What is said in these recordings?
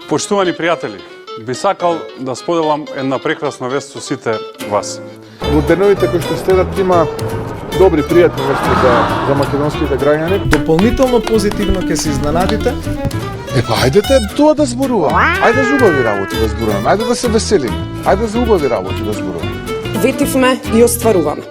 Поштувани пријатели, би сакал да споделам една прекрасна вест со сите вас. Во деновите кои што следат има добри пријатни вести за македонските граѓани. Дополнително позитивно ќе се изненадите. Ајдете тоа да зборуваме. Ајде за убави работи да зборуваме. Ајде да се веселиме. Ајде за убави работи да зборуваме. Ветивме и остваруваме.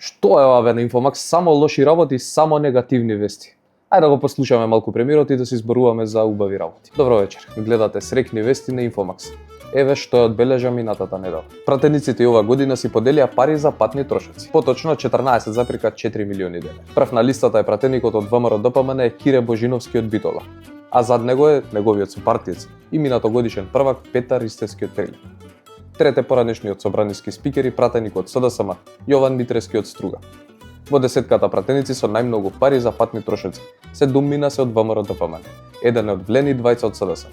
Што е ова бе на Инфомакс? Само лоши работи, само негативни вести. Ајде да го послушаме малку премиерот и да се изборуваме за убави работи. Добро вечер. Гледате срекни вести на Инфомакс. Еве што ја одбележа минатата недела. Пратениците ова година си поделија пари за патни трошоци. Поточно 14,4 милиони денари. Прв на листата е пратеникот од ВМРО-ДПМН е Кире Божиновски од Битола, а зад него е неговиот сопартиец и минатогодишен првак Петар Ристевски од Трелин. Трет е поранешниот собраниски спикер и пратеник од СДСМ Јован Митрески од Струга. Во десетката пратеници со најмногу пари за патни трошоци 7 се од ВМРО-ДПМН, еден е од Влени и двајца од СДСМ.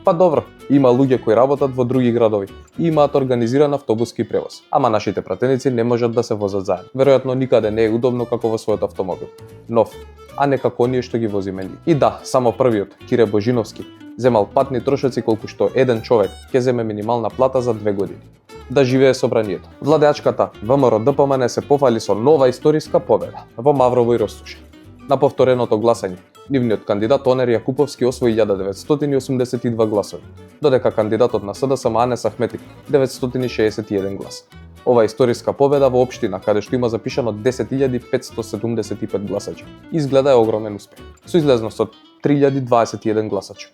Па добро, има луѓе кои работат во други градови и имаат организиран автобуски превоз, ама нашите пратеници не можат да се возат заедно. Веројатно никаде не е удобно како во својот автомобил, нов, а не како оние што ги возиме ние. И да, само првиот, Кире Божиновски, земал патни трошоци колку што еден човек ќе земе минимална плата за 2 години. Да живее собранието. Владеачката ВМРО-ДПМН се пофали со нова историска победа во Маврово и Ростуше. На повтореното гласање, нивниот кандидат Онер Јакуповски освои 1982 гласови, додека кандидатот на СДСМ Анес Ахмети 961 гласа. Ова историска победа во општина каде што има запишано 10.575 гласачи изгледа е огромен успех, со излезност од 3021 гласачи.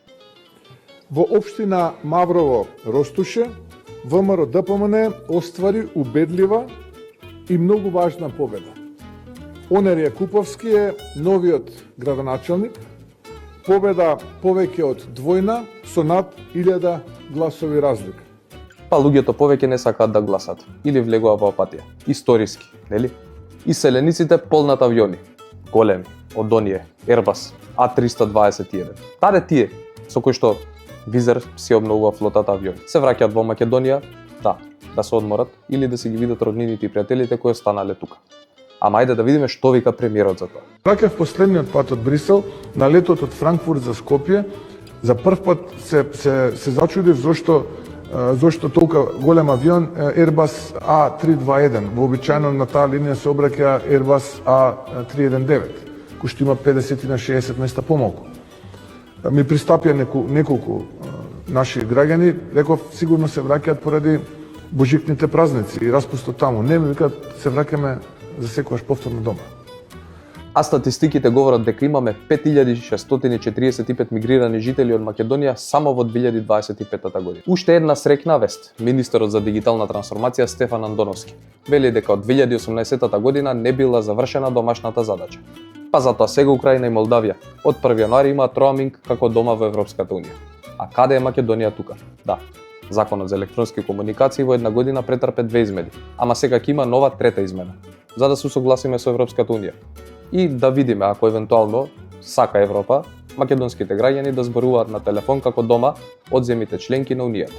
Во општина Маврово Ростуше, ВМРО-ДПМН оствари убедлива и многу важна победа. Онер Јакуповски е новиот градоначелник, победа повеќе од двојна со над 1000 гласови разлика. Па луѓето повеќе не сакаат да гласат или влегува во апатија. Историски, нели? Иселениците полнат авиони, големи, од оние Airbus A321. Таде тие со кои што Визер си обновува флотата авиони. Се враќаат во Македонија, да се одморат или да си ги видат роднините и пријателите кои останале тука. Ама ајде да видиме што вика премиерот за тоа. Враќав последниот пат од Брисел на летот од Франкфурт за Скопје. За прв пат се зачудив зошто толка голем авион Airbus A321. Вообичаено на таа линија се обраќа Airbus A319, кој што има 50 на 60 места помалку. Ми пристапија неколку наши граѓани, реков сигурно се враќаат поради божикните празници и распустот таму. Не, ми викаат се враќаме за секогаш повторно дома. А статистиките говорат дека имаме 5645 мигрирани жители од Македонија само во 2025 година. Уште една срекна вест. Министерот за дигитална трансформација Стефан Андоновски вели дека од 2018 година не била завршена домашната задача. Па затоа сега Украина и Молдавија од 1 јануари имаат роуминг како дома во Европската унија. А каде е Македонија тука? Да, Законот за електронски комуникации во една година претрпе 2 измени, ама сега ќе има нова 3-та измена, за да се усогласиме со Европската унија. И да видиме ако евентуално сака Европа, македонските граѓани да зборуваат на телефон како дома од земјите членки на Унијата.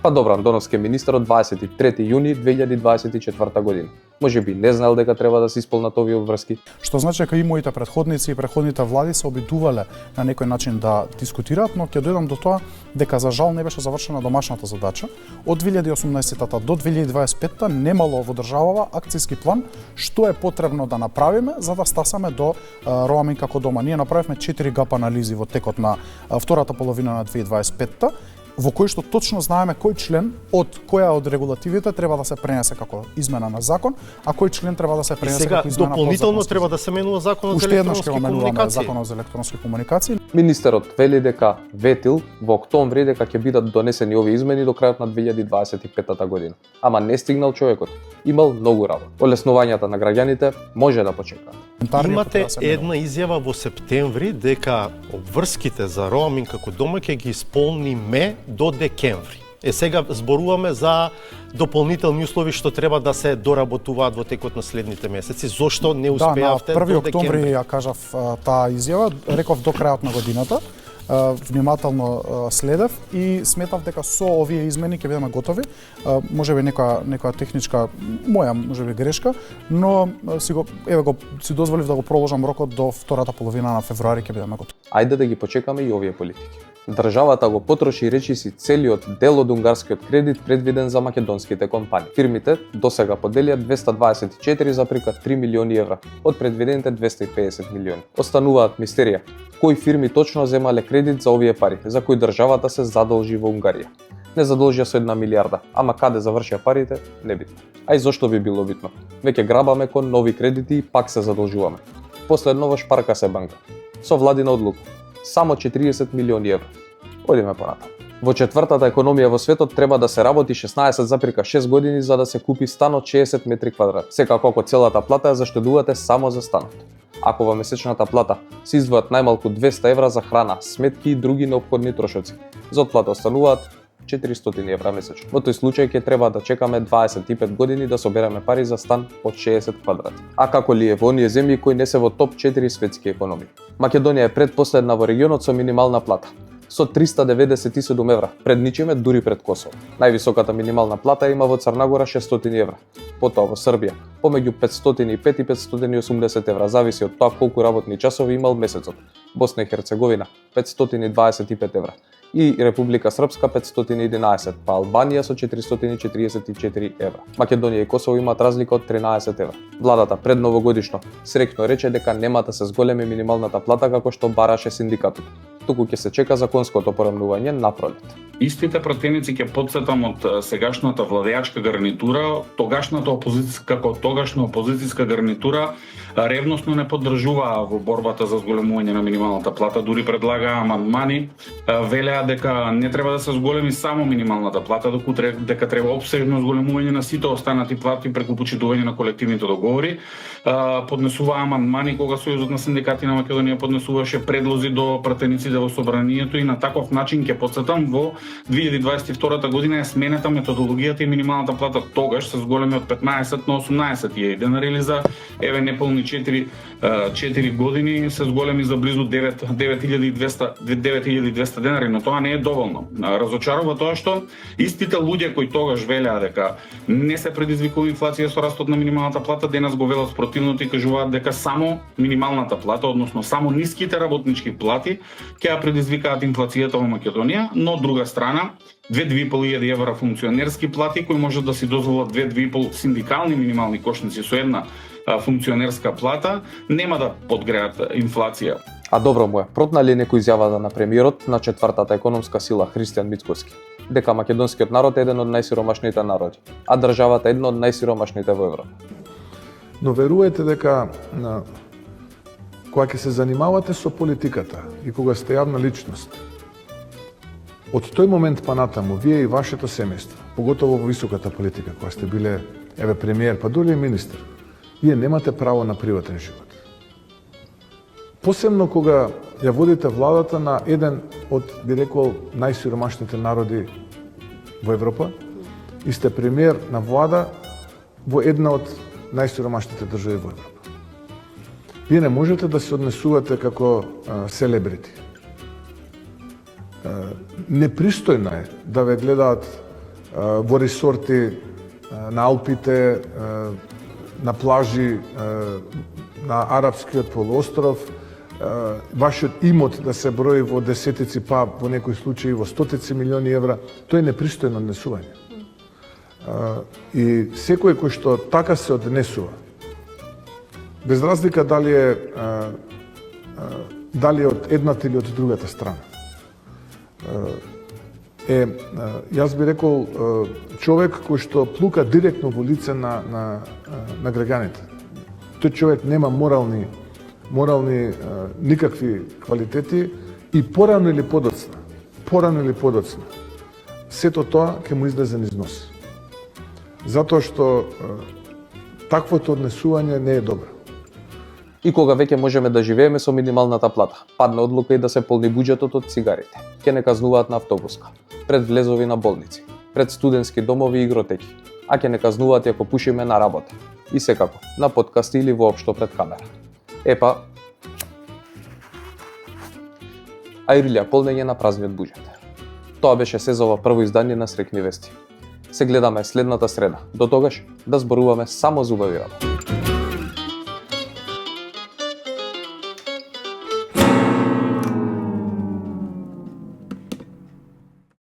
Па добро, Андоновски министер од 23 јуни 2024 година. Може би не знаел дека треба да се исполнат овие обврски. Што значи дека и моите претходници и претходните влади се обидувале на некој начин да дискутираат, но ќе дојдам до тоа дека за жал не беше завршена домашната задача. Од 2018 до 2025 немало во државава акцијски план што е потребно да направиме за да стасаме до роуминг како дома. Ние направивме 4 гап анализи во текот на втората половина на 2025 во кој што точно знаеме кој член од која од регулативите треба да се пренесе како измена на закон, а кој член треба да се пренесе како измена на дополнително треба да се менува законот за електронски комуникации. Законот за електронски комуникации. Министерот вели дека ветил во октомври дека ќе бидат донесени овие измени до крајот на 2025 година. Ама не стигнал човекот. Имал многу работа. Олеснувањата на граѓаните може да почекаат. Имате една изјава во септември дека обврските за роуминг како дома ќе ги исполниме до декември. Сега зборуваме за дополнителни услови што треба да се доработуваат во текот на следните месеци. Зошто не успеавте до декември? На 1 октомври ја кажав таа изјава, реков до крајот на годината. внимателно следев и сметав дека со овие измени ќе бидеме готови. Можеби некоја техничка моја можеби грешка, но си дозволив да го проложам рокот до втората половина на февруари ќе бидеме готови. Ајде да ги почекаме и овие политики. Државата го потроши речиси целиот дел од унгарскиот кредит предвиден за македонските компании. Фирмите досега поделија 224,3 милиони евра од предвидените 250 милиони. Остануваат мистерија кои фирми точно земале кредит за овие пари, за кои државата се задолжи во Унгарија. Не задолжија со 1 милиарда, ама каде завршија парите, не битно. А и зошто би било битно? Веќе грабаме кон нови кредити и пак се задолжуваме. Последно во Шпарка се банка. Со владина одлука. Само 40 милиони евра. Одиме понатаму. Во четвртата економија во светот треба да се работи 16,6 години за да се купи стан од 60 метри квадрат. Секако ако целата плата ја заштедувате само за станот. Ако во месечната плата се издвојат најмалку 200 евра за храна, сметки и други неопходни трошоци, за отплата остануваат 400 евра месечно. Во тој случај ќе треба да чекаме 25 години да собереме пари за стан од 60 квадрати. А како ли е во оние земји кои не се во топ 4 светски економии? Македонија е предпоследна во регионот со минимална плата, со 397 евра, пред ничиме дури пред Косово. Највисоката минимална плата има во Црна Гора 600 евра, потоа во Србија помеѓу 505 и 580 евра, зависи од тоа колку работни часови имал месецот. Босна и Херцеговина 525 евра и Република Српска 511, па Албанија со 444 евра. Македонија и Косово имаат разлика од 13 евра. Владата пред новогодишно срекно рече дека нема да се зголеми минималната плата како што бараше синдикатот, туку ќе се чека законското порамнување на пролет. Истите пратеници ќе потсетам од сегашната владеачка гарнитура, тогашна опозицијска гарнитура ревносно не поддржуваа во борбата за зголемување на минималната плата, дури предлагаа амандмани, велеа дека не треба да се зголеми само минималната плата, дека треба опсежно зголемување на сите останати плати преку почитување на колективните договори. Поднесуваа амандмани кога Сојузот на синдикати на Македонија поднесуваше предлози до пратениците во собранието и на таков начин ќе потсетам во 2022 година е сменета методологијата и минималната плата тогаш се зголеми од 15 на 18 денари или за неполни 4 години се зголеми за близу 9200 денари, но тоа не е доволно. Разочарува тоа што истите луѓе кои тогаш велеа дека не се предизвикува инфлација со растот на минималната плата, денес го велат спротивното и кажуваат дека само минималната плата, односно само ниските работнички плати ќе ја предизвикаат инфлацијата во Македонија, но од друга страна 2.500 евра функционерски плати кои можат да си дозволат 2.500 синдикални минимални кошници со една функционерска плата нема да подгреат инфлација. А добро му е, протна ли некој изјавата на премиерот на четвртата економска сила Христијан Мицкоски, дека македонскиот народ е еден од најсиромашните народи, а државата е една од најсиромашните во Европа? Но верувате дека кога ќе се занимавате со политиката и кога сте јавна личност, од тој момент па натаму, вие и вашето семејство, поготово во високата политика, кога сте биле премиер, па дури и министр, вие немате право на приватен живот. Посебно кога ја водите владата на еден од, би рекол, најсиромашните народи во Европа и сте премиер на влада во една од најсиромашните држави во Европа. Вие не можете да се однесувате како селебрити. Непристојно е да ве гледаат во ресорти на Алпите, на плажи на Арапскиот полуостров, вашиот имот да се брои во десетици, па во некои случаи во стотици милиони евра. Тоа е непристојно однесување. И секој кој што така се однесува, без разлика дали е од едната или од другата страна, јас би рекол човек кој што плука директно во лице на граѓаните. Тој човек нема морални никакви квалитети и порано или подоцна, сето тоа ќе му излезе низ нос. Затоа што таквото однесување не е добро. И кога веќе можеме да живееме со минималната плата, падна одлука и да се полни буџетот од цигарите. Ќе не казнуваат на автобуска, пред влезови на болници, пред студентски домови и игротеки, а ќе не казнуваат и ако пушиме на работа. И секако, на подкасти или воопшто пред камера. а Ирилија полнење на празниот буџет. Тоа беше се за ова прво издание на Срекни вести. Се гледаме следната среда. До тогаш да зборуваме само за убави работи.